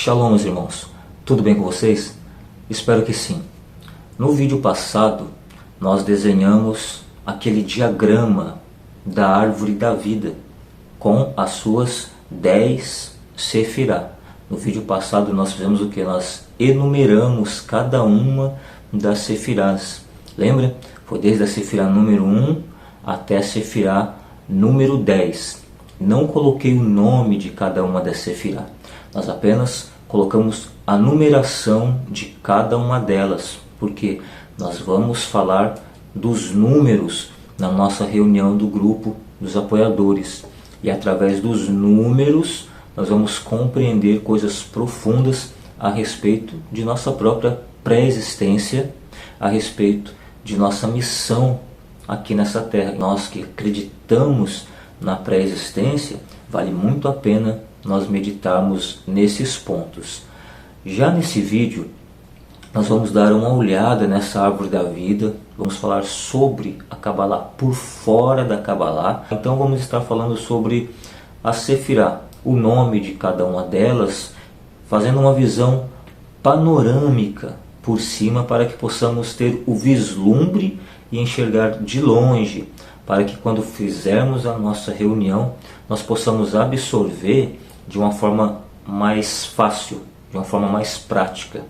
Shalom, meus irmãos. Tudo bem com vocês? Espero que sim. No vídeo passado, nós desenhamos aquele diagrama da árvore da vida com as suas 10 sefirá. No vídeo passado nós fizemos o que? Nós enumeramos cada uma das sefirás. Lembra? Foi desde a sefirá número 1 até a sefirá número 10. Não coloquei o nome de cada uma das sefirá. Nós apenas colocamos a numeração de cada uma delas, porque nós vamos falar dos números na nossa reunião do grupo dos apoiadores. E através dos números nós vamos compreender coisas profundas a respeito de nossa própria pré-existência, a respeito de nossa missão aqui nessa terra. Nós que acreditamos na pré-existência, vale muito a pena nós meditarmos nesses pontos. Já nesse vídeo, nós vamos dar uma olhada nessa árvore da vida, vamos falar sobre a Kabbalah por fora da Kabbalah. Então vamos estar falando sobre a sefirá, o nome de cada uma delas, fazendo uma visão panorâmica por cima para que possamos ter o vislumbre e enxergar de longe, para que quando fizermos a nossa reunião, nós possamos absorver de uma forma mais fácil, de uma forma mais prática.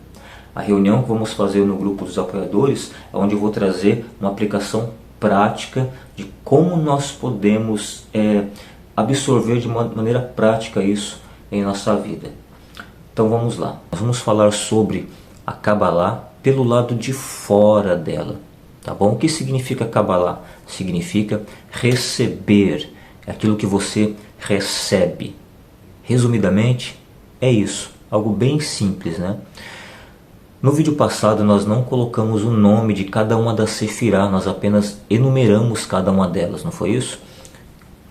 A reunião que vamos fazer no grupo dos apoiadores é onde eu vou trazer uma aplicação prática de como nós podemos absorver de uma maneira prática isso em nossa vida. Então vamos lá. Nós vamos falar sobre a Kabbalah pelo lado de fora dela. Tá bom? O que significa Kabbalah? Significa receber, é aquilo que você recebe. Resumidamente, é isso. Algo bem simples, né? No vídeo passado nós não colocamos o nome de cada uma das sefirá, nós apenas enumeramos cada uma delas, não foi isso?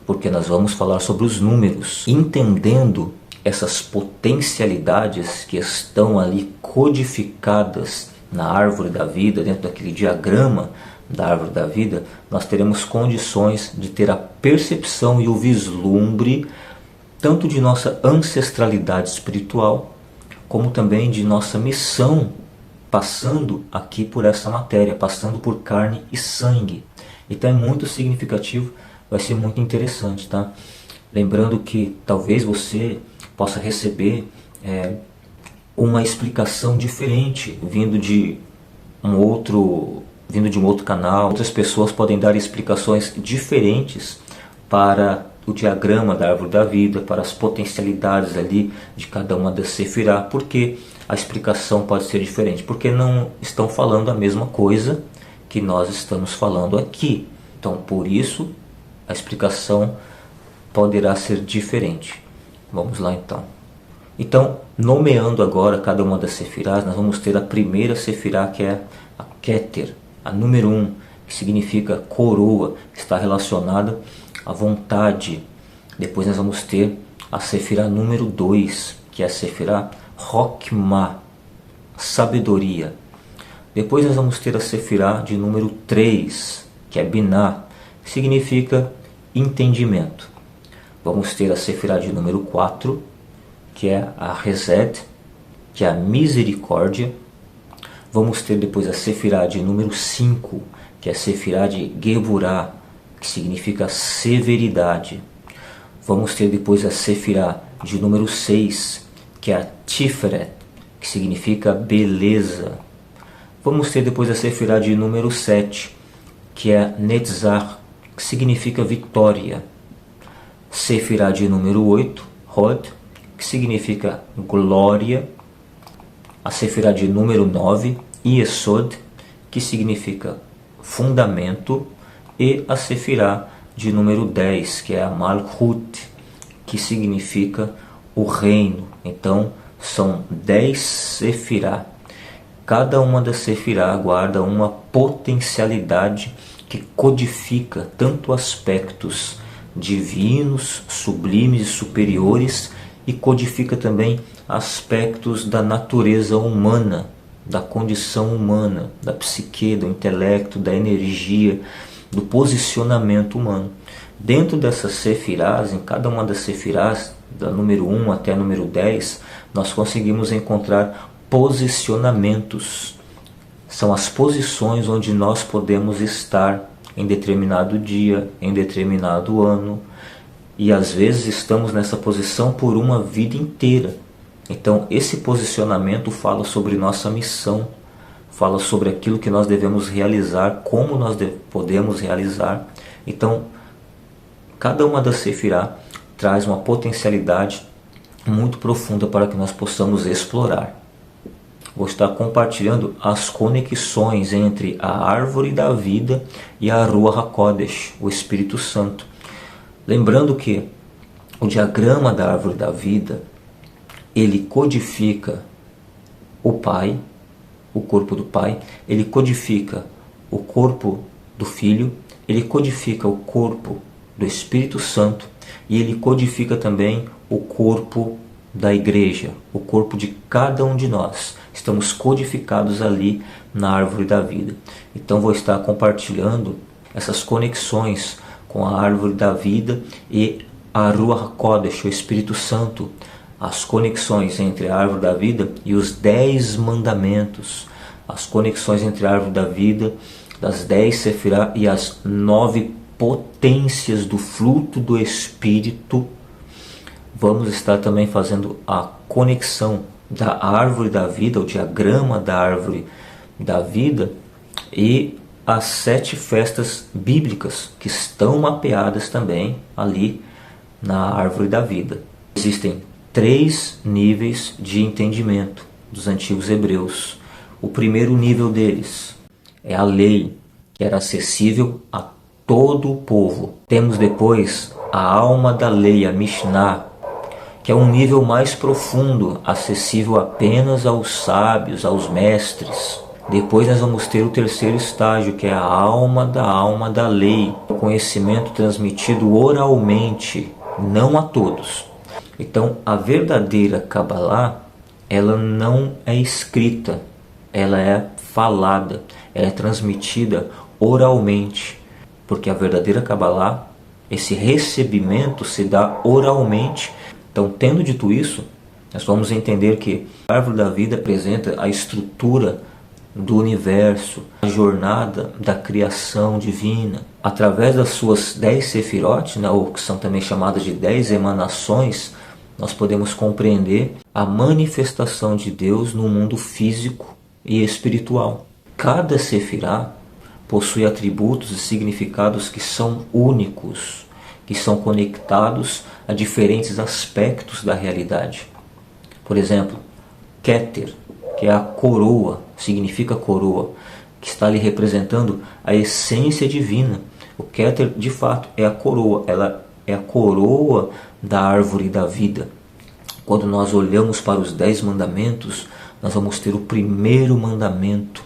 Porque nós vamos falar sobre os números, entendendo essas potencialidades que estão ali codificadas na árvore da vida, dentro daquele diagrama da árvore da vida, nós teremos condições de ter a percepção e o vislumbre tanto de nossa ancestralidade espiritual, como também de nossa missão, passando aqui por essa matéria, passando por carne e sangue. Então é muito significativo, vai ser muito interessante, tá? Lembrando que talvez você possa receber uma explicação diferente vindo de um outro canal. Outras pessoas podem dar explicações diferentes para o diagrama da árvore da vida, para as potencialidades ali de cada uma das sefirá, porque a explicação pode ser diferente, porque não estão falando a mesma coisa que nós estamos falando aqui. Então, por isso, a explicação poderá ser diferente. Vamos lá então. Então, nomeando agora cada uma das sefirás, nós vamos ter a primeira sefirá, que é a Keter, a número 1, que significa coroa, está relacionada à vontade. Depois nós vamos ter a sefirá número 2, que é a sefirá Hokmah, sabedoria. Depois nós vamos ter a sefirá de número 3, que é Binah, que significa entendimento. Vamos ter a sefirá de número 4, que é a Hesed, que é a misericórdia. Vamos ter depois a sefirá de número 5, que é a sefirá de Geburah, que significa severidade. Vamos ter depois a sefirá de número 6, que é a Tiferet, que significa beleza. Vamos ter depois a sefirá de número 7, que é Netzach, que significa vitória. Sefirá de número 8, Hod, que significa glória. A sefirá de número 9, Yesod, que significa fundamento. E a sefirá de número 10, que é a Malchut, que significa o reino. Então, são 10 sefirá. Cada uma das sefirá guarda uma potencialidade que codifica tanto aspectos divinos, sublimes e superiores, e codifica também aspectos da natureza humana, da condição humana, da psique, do intelecto, da energia, do posicionamento humano. Dentro dessas sefirás, em cada uma das sefirás, da número 1 até a número 10, nós conseguimos encontrar posicionamentos. São as posições onde nós podemos estar em determinado dia, em determinado ano. E às vezes estamos nessa posição por uma vida inteira. Então esse posicionamento fala sobre nossa missão, fala sobre aquilo que nós devemos realizar, como nós podemos realizar. Então cada uma das Sefirá traz uma potencialidade muito profunda para que nós possamos explorar. Vou estar compartilhando as conexões entre a árvore da vida e a Ruach HaKodesh, o Espírito Santo. Lembrando que o diagrama da árvore da vida, ele codifica o Pai, o corpo do Pai, ele codifica o corpo do Filho, ele codifica o corpo do Espírito Santo e ele codifica também o corpo da igreja, o corpo de cada um de nós. Estamos codificados ali na árvore da vida. Então vou estar compartilhando essas conexões com a árvore da vida e a Ruach HaKodesh, o Espírito Santo, as conexões entre a árvore da vida e os 10 mandamentos, as conexões entre a árvore da vida, das 10 Sefirá e as 9 potências do fruto do Espírito. Vamos estar também fazendo a conexão da árvore da vida, o diagrama da árvore da vida e as 7 festas bíblicas que estão mapeadas também ali na árvore da vida. Existem 3 níveis de entendimento dos antigos hebreus. O primeiro nível deles é a lei, que era acessível a todo o povo. Temos depois a alma da lei, a Mishnah, que é um nível mais profundo, acessível apenas aos sábios, aos mestres. Depois nós vamos ter o terceiro estágio, que é a alma da lei, o conhecimento transmitido oralmente, não a todos. Então a verdadeira Kabbalah, ela não é escrita, ela é falada, ela é transmitida oralmente, porque a verdadeira Kabbalah, esse recebimento se dá oralmente. Então, tendo dito isso, nós vamos entender que a árvore da vida apresenta a estrutura do universo, a jornada da criação divina. Através das suas 10 sefirot, ou que são também chamadas de 10 emanações, nós podemos compreender a manifestação de Deus no mundo físico e espiritual. Cada sefirá possui atributos e significados que são únicos, que são conectados a diferentes aspectos da realidade. Por exemplo, Keter, que é a coroa, significa coroa, que está ali representando a essência divina. O Keter, de fato, é a coroa, ela é a coroa da árvore da vida. Quando nós olhamos para os 10 mandamentos, nós vamos ter o primeiro mandamento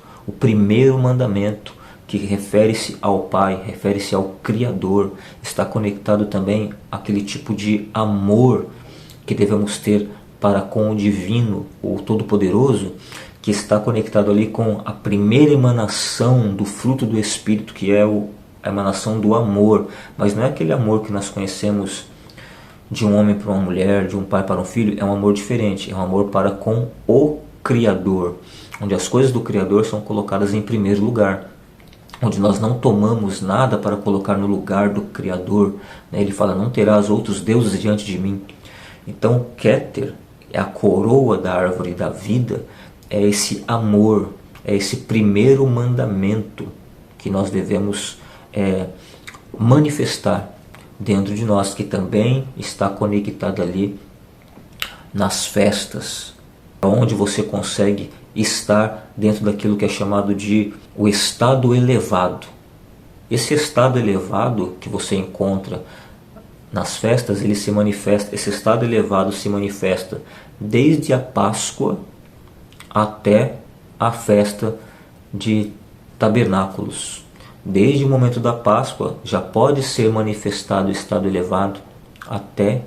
que refere-se ao Pai, refere-se ao Criador, está conectado também àquele tipo de amor que devemos ter para com o Divino, o Todo-Poderoso, que está conectado ali com a primeira emanação do fruto do Espírito, que é a emanação do amor, mas não é aquele amor que nós conhecemos de um homem para uma mulher, de um pai para um filho, é um amor diferente, é um amor para com o Criador, onde as coisas do Criador são colocadas em primeiro lugar, onde nós não tomamos nada para colocar no lugar do Criador. Ele fala, não terás outros deuses diante de mim. Então, Keter é a coroa da árvore da vida, é esse amor, é esse primeiro mandamento que nós devemos manifestar dentro de nós, que também está conectado ali nas festas, onde você consegue estar dentro daquilo que é chamado de o estado elevado. Esse estado elevado que você encontra nas festas, ele se manifesta, esse estado elevado se manifesta desde a Páscoa até a festa de tabernáculos. Desde o momento da Páscoa já pode ser manifestado o estado elevado até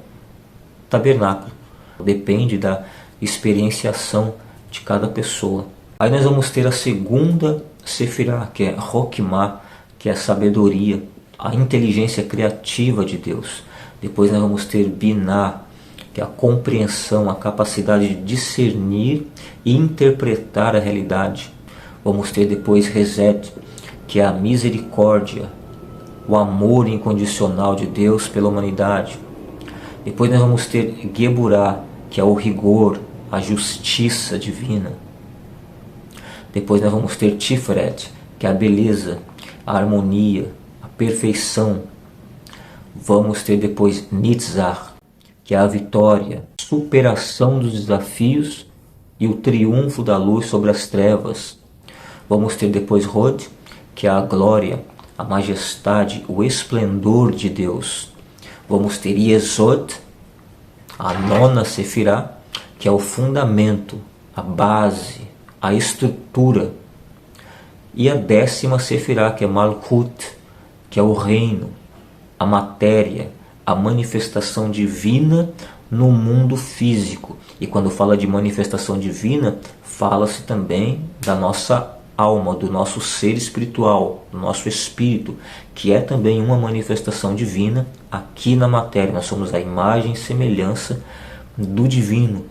tabernáculo. Depende da experienciação de cada pessoa. Aí nós vamos ter a segunda Sefirá, que é Rokmah, que é a sabedoria, a inteligência criativa de Deus. Depois nós vamos ter Binah, que é a compreensão, a capacidade de discernir e interpretar a realidade. Vamos ter depois Reset, que é a misericórdia, o amor incondicional de Deus pela humanidade. Depois nós vamos ter Geburah, que é o rigor, a justiça divina. Depois nós vamos ter Tiferet, que é a beleza, a harmonia, a perfeição. Vamos ter depois Nitzach, que é a vitória, superação dos desafios e o triunfo da luz sobre as trevas. Vamos ter depois Hod, que é a glória, a majestade, o esplendor de Deus. Vamos ter Yesod, a nona Sefirá, que é o fundamento, a base, a estrutura. E a 10ª Sefirá, que é Malkut, que é o reino, a matéria, a manifestação divina no mundo físico. E quando fala de manifestação divina, fala-se também da nossa alma, do nosso ser espiritual, do nosso espírito, que é também uma manifestação divina aqui na matéria. Nós somos a imagem e semelhança do divino.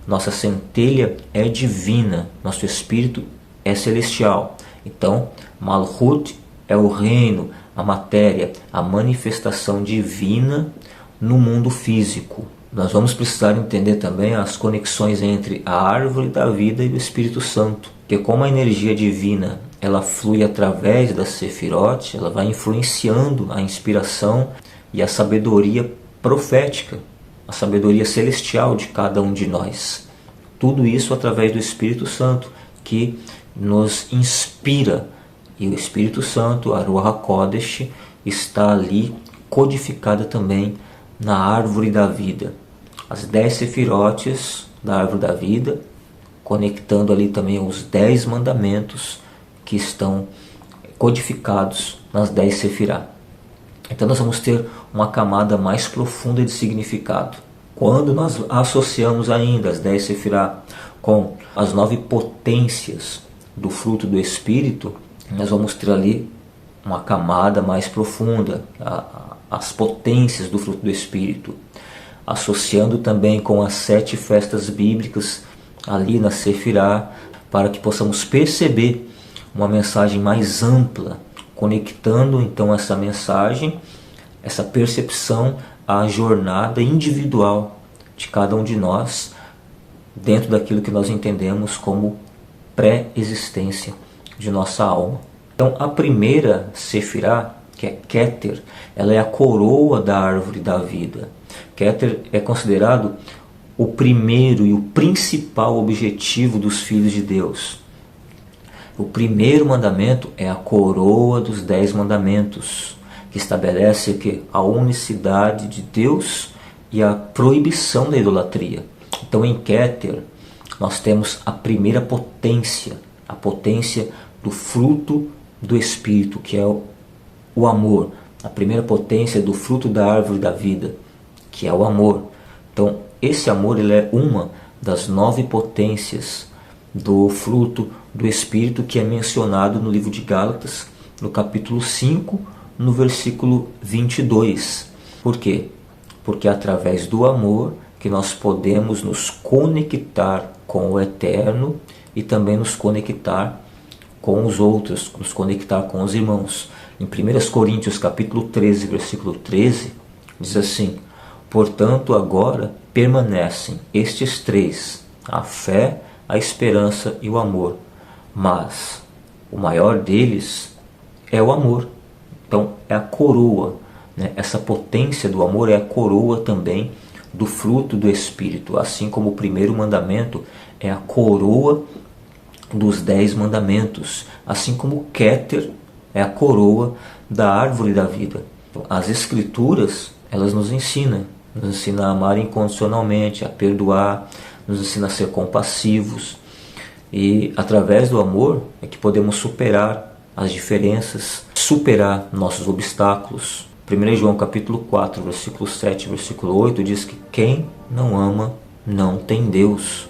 Nossa centelha é divina, nosso espírito é celestial. Então, Malchut é o reino, a matéria, a manifestação divina no mundo físico. Nós vamos precisar entender também as conexões entre a árvore da vida e o Espírito Santo, porque como a energia divina ela flui através da Sefirot, ela vai influenciando a inspiração e a sabedoria profética, a sabedoria celestial de cada um de nós. Tudo isso através do Espírito Santo, que nos inspira. E o Espírito Santo, a Ruach HaKodesh, está ali codificada também na árvore da vida. As 10 sefirotes da árvore da vida, conectando ali também os 10 mandamentos que estão codificados nas 10 sefirá. Então nós vamos ter uma camada mais profunda de significado. Quando nós associamos ainda as 10 sefirá com as 9 potências do fruto do Espírito, nós vamos ter ali uma camada mais profunda, as potências do fruto do Espírito, associando também com as 7 festas bíblicas ali na Sefirá, para que possamos perceber uma mensagem mais ampla, conectando então essa mensagem, essa percepção à jornada individual de cada um de nós, dentro daquilo que nós entendemos como pré-existência de nossa alma. Então a primeira Sefirá, que é Keter, ela é a coroa da árvore da vida. Keter é considerado o primeiro e o principal objetivo dos filhos de Deus. O primeiro mandamento é a coroa dos 10 mandamentos, que estabelece que a unicidade de Deus e a proibição da idolatria. Então em Keter nós temos a primeira potência, a potência do fruto do Espírito, que é o amor, a primeira potência do fruto da árvore da vida, que é o amor. Então esse amor ele é uma das 9 potências do fruto do Espírito, que é mencionado no livro de Gálatas, no capítulo 5, no versículo 22. Por quê? Porque é através do amor que nós podemos nos conectar com o Eterno e também nos conectar com os outros, nos conectar com os irmãos. Em 1 Coríntios capítulo 13, versículo 13, diz assim: portanto agora permanecem estes 3, a fé, a esperança e o amor, mas o maior deles é o amor. Então é a coroa, né? Essa potência do amor é a coroa também do fruto do Espírito, assim como o primeiro mandamento é a coroa dos 10 mandamentos, assim como o Keter é a coroa da árvore da vida. As Escrituras, elas nos ensinam a amar incondicionalmente, a perdoar, nos ensina a ser compassivos, e através do amor é que podemos superar as diferenças, superar nossos obstáculos. 1 João capítulo 4, versículo 7, versículo 8 diz que quem não ama não tem Deus.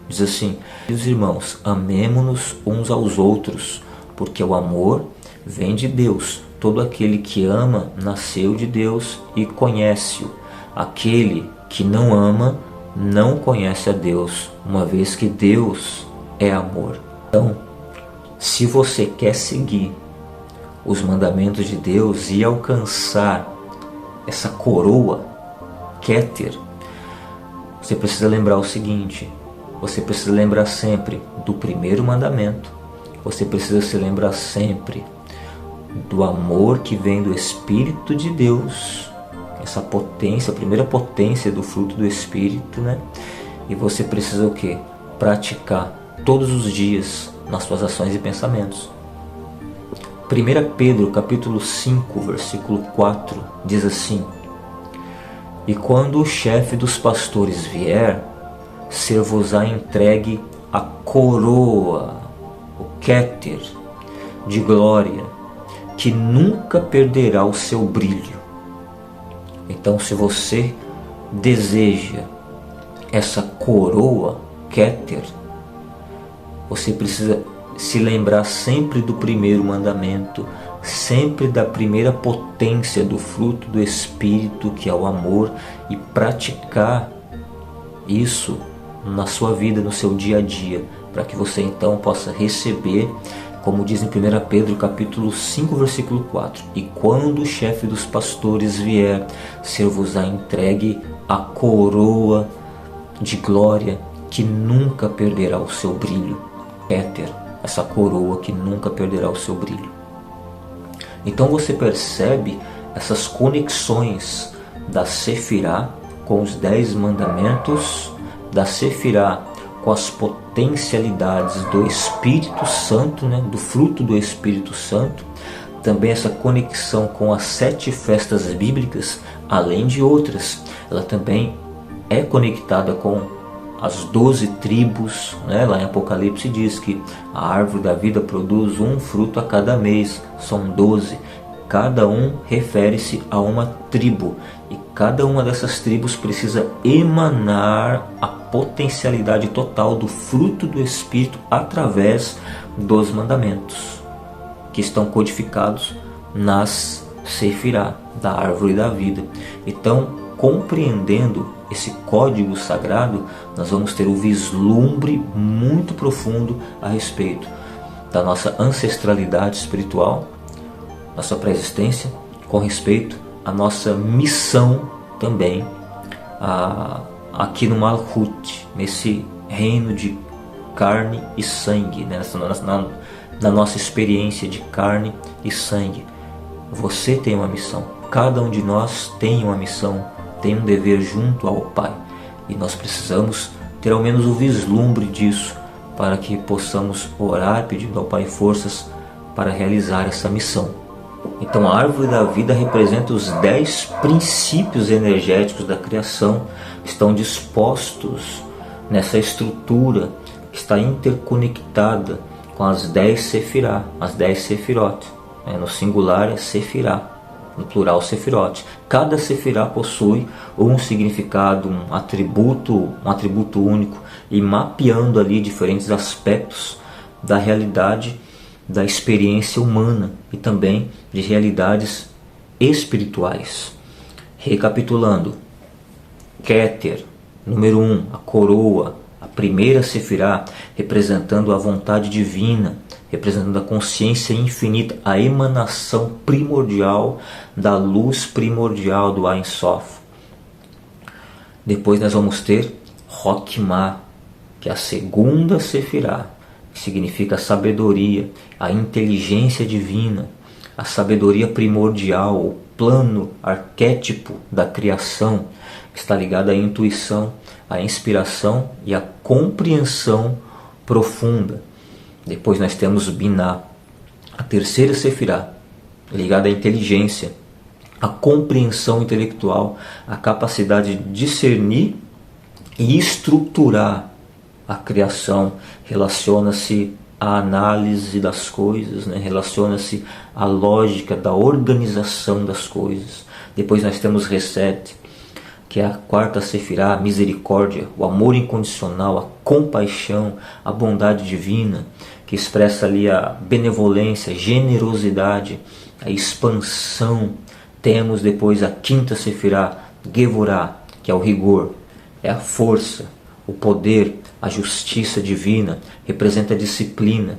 Diz assim: meus irmãos, amemo-nos uns aos outros, porque o amor vem de Deus. Todo aquele que ama nasceu de Deus e conhece-o. Aquele que não ama não conhece a Deus, uma vez que Deus é amor. Então, se você quer seguir os mandamentos de Deus e alcançar essa coroa, Keter, você precisa lembrar o seguinte: você precisa lembrar sempre do primeiro mandamento, você precisa se lembrar sempre do amor que vem do Espírito de Deus, essa potência, a primeira potência do fruto do Espírito, né? E você precisa o quê? Praticar todos os dias nas suas ações e pensamentos. 1 Pedro capítulo 5, versículo 4 diz assim: e quando o chefe dos pastores vier, ser-vos-á entregue a coroa, o Keter, de glória, que nunca perderá o seu brilho. Então, se você deseja essa coroa, Keter, você precisa se lembrar sempre do primeiro mandamento, sempre da primeira potência do fruto do Espírito, que é o amor, e praticar isso na sua vida, no seu dia a dia, para que você então possa receber, como diz em 1 Pedro capítulo 5, versículo 4, e quando o chefe dos pastores vier, ser-vos-á entregue a coroa de glória, que nunca perderá o seu brilho. Keter, essa coroa que nunca perderá o seu brilho. Então você percebe essas conexões da Sefirá com os 10 mandamentos, da Sefirá com as potencialidades do Espírito Santo, né, do fruto do Espírito Santo, também essa conexão com as 7 festas bíblicas, além de outras. Ela também é conectada com as 12 tribos, né? Lá em Apocalipse diz que a árvore da vida produz um fruto a cada mês, são 12. Cada um refere-se a uma tribo, e cada uma dessas tribos precisa emanar a potencialidade total do fruto do Espírito através dos mandamentos, que estão codificados nas Sefirá, da árvore da vida. Então, compreendendo esse código sagrado, nós vamos ter um vislumbre muito profundo a respeito da nossa ancestralidade espiritual, nossa pré-existência, com respeito à nossa missão também aqui no Malchut, nesse reino de carne e sangue, né? Na nossa experiência de carne e sangue. Você tem uma missão, cada um de nós tem uma missão, tem um dever junto ao Pai, e nós precisamos ter ao menos o vislumbre disso, para que possamos orar pedindo ao Pai forças para realizar essa missão. Então a árvore da vida representa os 10 princípios energéticos da criação, que estão dispostos nessa estrutura que está interconectada com as 10 Sefirá, as 10 Sefirot. No singular é Sefirá, no plural Sefirot. Cada Sefirá possui um significado, um atributo único, e mapeando ali diferentes aspectos da realidade, da experiência humana e também de realidades espirituais. Recapitulando: Keter, número 1, a coroa, a primeira Sefirá, representando a vontade divina, representando a consciência infinita, a emanação primordial da luz primordial do Ein Sof. Depois nós vamos ter Hokmah, que é a segunda Sefirá, que significa a sabedoria, a inteligência divina, a sabedoria primordial, o plano arquétipo da criação, que está ligado à intuição, à inspiração e à compreensão profunda. Depois nós temos Binah, a terceira Sefirá, ligada à inteligência, à compreensão intelectual, à capacidade de discernir e estruturar a criação. Relaciona-se à análise das coisas, né? Relaciona-se à lógica da organização das coisas. Depois nós temos Reset, que é a quarta Sefirá, a misericórdia, o amor incondicional, a compaixão, a bondade divina, que expressa ali a benevolência, a generosidade, a expansão. Temos depois a quinta Sefirá, Gevorá, que é o rigor, é a força, o poder, a justiça divina, representa a disciplina,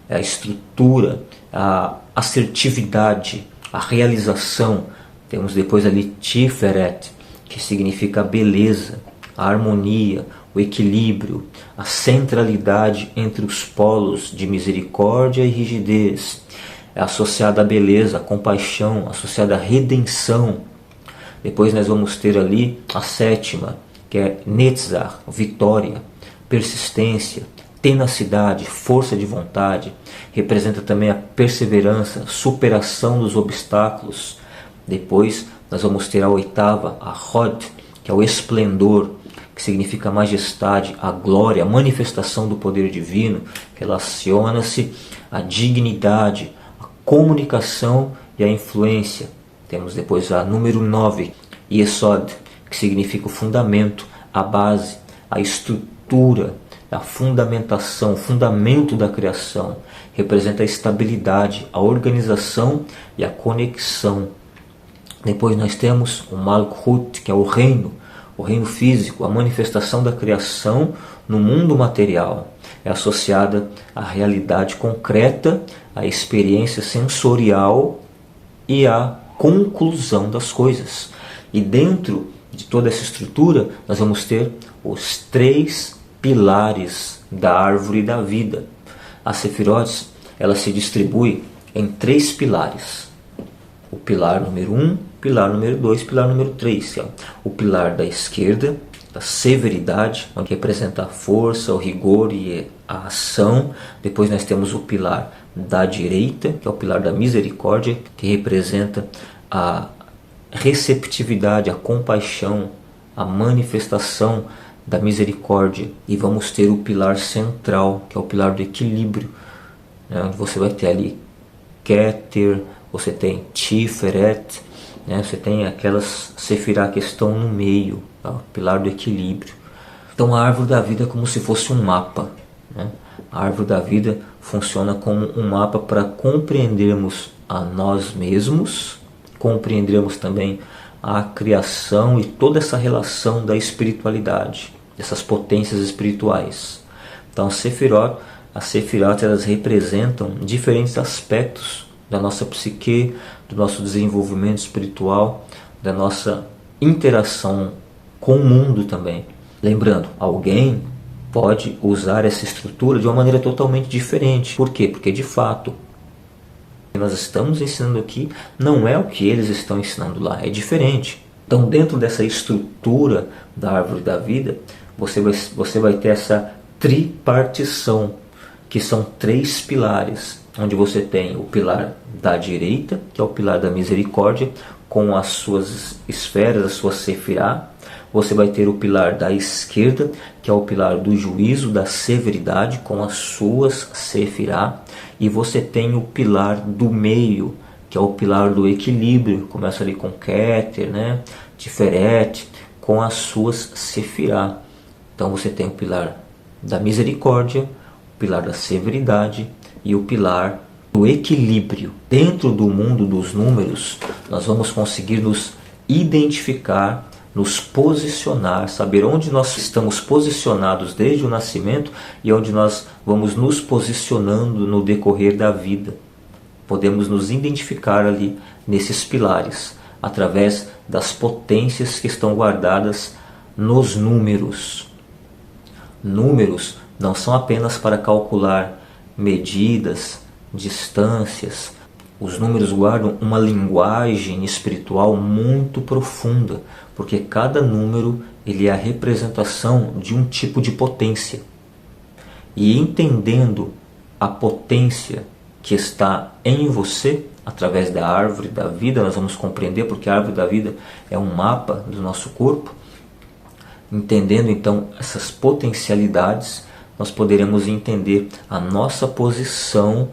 é a estrutura, a assertividade, a realização. Temos depois ali Tiferet, que significa a beleza, a harmonia, o equilíbrio, a centralidade entre os polos de misericórdia e rigidez. É associada à beleza, à compaixão, associada à redenção. Depois nós vamos ter ali a sétima, que é Netzach, vitória, persistência, tenacidade, força de vontade. Representa também a perseverança, superação dos obstáculos. Depois nós vamos ter a oitava, a Hod, que é o esplendor, que significa a majestade, a glória, a manifestação do poder divino. Relaciona-se à dignidade, à comunicação e à influência. Temos depois a número 9, Yesod, que significa o fundamento, a base, a estrutura, a fundamentação, o fundamento da criação. Representa a estabilidade, a organização e a conexão. Depois nós temos o Malchut, que é o reino físico, a manifestação da criação no mundo material. É associada à realidade concreta, à experiência sensorial e à conclusão das coisas. E dentro de toda essa estrutura, nós vamos ter os 3 pilares da árvore da vida. A Sefirot, ela se distribui em 3 pilares. O pilar número 1, pilar número 2, pilar número 3. Que é o pilar da esquerda, da severidade, onde representa a força, o rigor e a ação. Depois nós temos o pilar da direita, que é o pilar da misericórdia, que representa a receptividade, a compaixão, a manifestação da misericórdia. E vamos ter o pilar central, que é o pilar do equilíbrio, né, onde você vai ter ali Keter, você tem Tiferet, né, você tem aquelas Sefirá que estão no meio, tá, o pilar do equilíbrio. Então a árvore da vida é como se fosse um mapa, né? A árvore da vida funciona como um mapa para compreendermos a nós mesmos, compreendermos também a criação e toda essa relação da espiritualidade, dessas potências espirituais. Então as Sefirot, elas representam diferentes aspectos da nossa psique, do nosso desenvolvimento espiritual, da nossa interação com o mundo também. Lembrando, alguém pode usar essa estrutura de uma maneira totalmente diferente. Por quê? Porque de fato, o que nós estamos ensinando aqui não é o que eles estão ensinando lá, é diferente. Então, dentro dessa estrutura da árvore da vida, você vai ter essa tripartição, que são 3 pilares, onde você tem o pilar da direita, que é o pilar da misericórdia, com as suas esferas, a sua sefirá. Você vai ter o pilar da esquerda, que é o pilar do juízo, da severidade, com as suas sefirá. E você tem o pilar do meio, que é o pilar do equilíbrio. Começa ali com Keter, né? Tiferet, com as suas sefirá. Então você tem o pilar da misericórdia, o pilar da severidade e o pilar do equilíbrio. Dentro do mundo dos números, nós vamos conseguir nos identificar, nos posicionar, saber onde nós estamos posicionados desde o nascimento e onde nós vamos nos posicionando no decorrer da vida. Podemos nos identificar ali nesses pilares, através das potências que estão guardadas nos números. Números não são apenas para calcular medidas, distâncias. Os números guardam uma linguagem espiritual muito profunda, porque cada número ele é a representação de um tipo de potência. E entendendo a potência que está em você, através da árvore da vida, nós vamos compreender, porque a árvore da vida é um mapa do nosso corpo. Entendendo então essas potencialidades, nós poderemos entender a nossa posição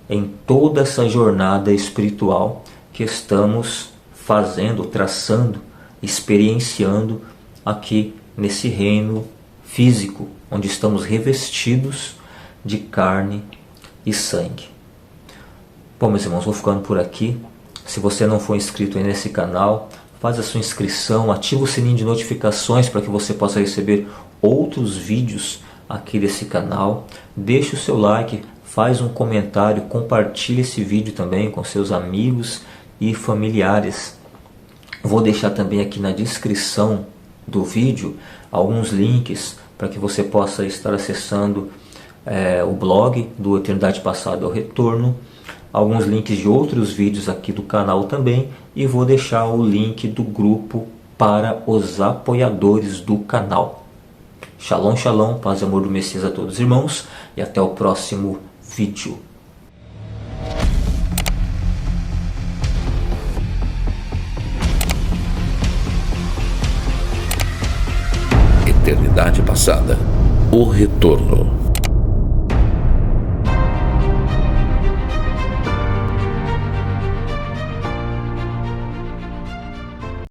em toda essa jornada espiritual que estamos fazendo, traçando, experienciando aqui nesse reino físico, onde estamos revestidos de carne e sangue. Bom, meus irmãos, vou ficando por aqui. Se você não for inscrito aí nesse canal, faz a sua inscrição, ativa o sininho de notificações para que você possa receber outros vídeos aqui desse canal. Deixa o seu like, faz um comentário, compartilhe esse vídeo também com seus amigos e familiares. Vou deixar também aqui na descrição do vídeo alguns links para que você possa estar acessando o blog do Eternidade Passada ao Retorno, alguns links de outros vídeos aqui do canal também, e vou deixar o link do grupo para os apoiadores do canal. Shalom, shalom, paz e amor do Messias a todos os irmãos, e até o próximo vídeo. Eternidade Passada, o Retorno.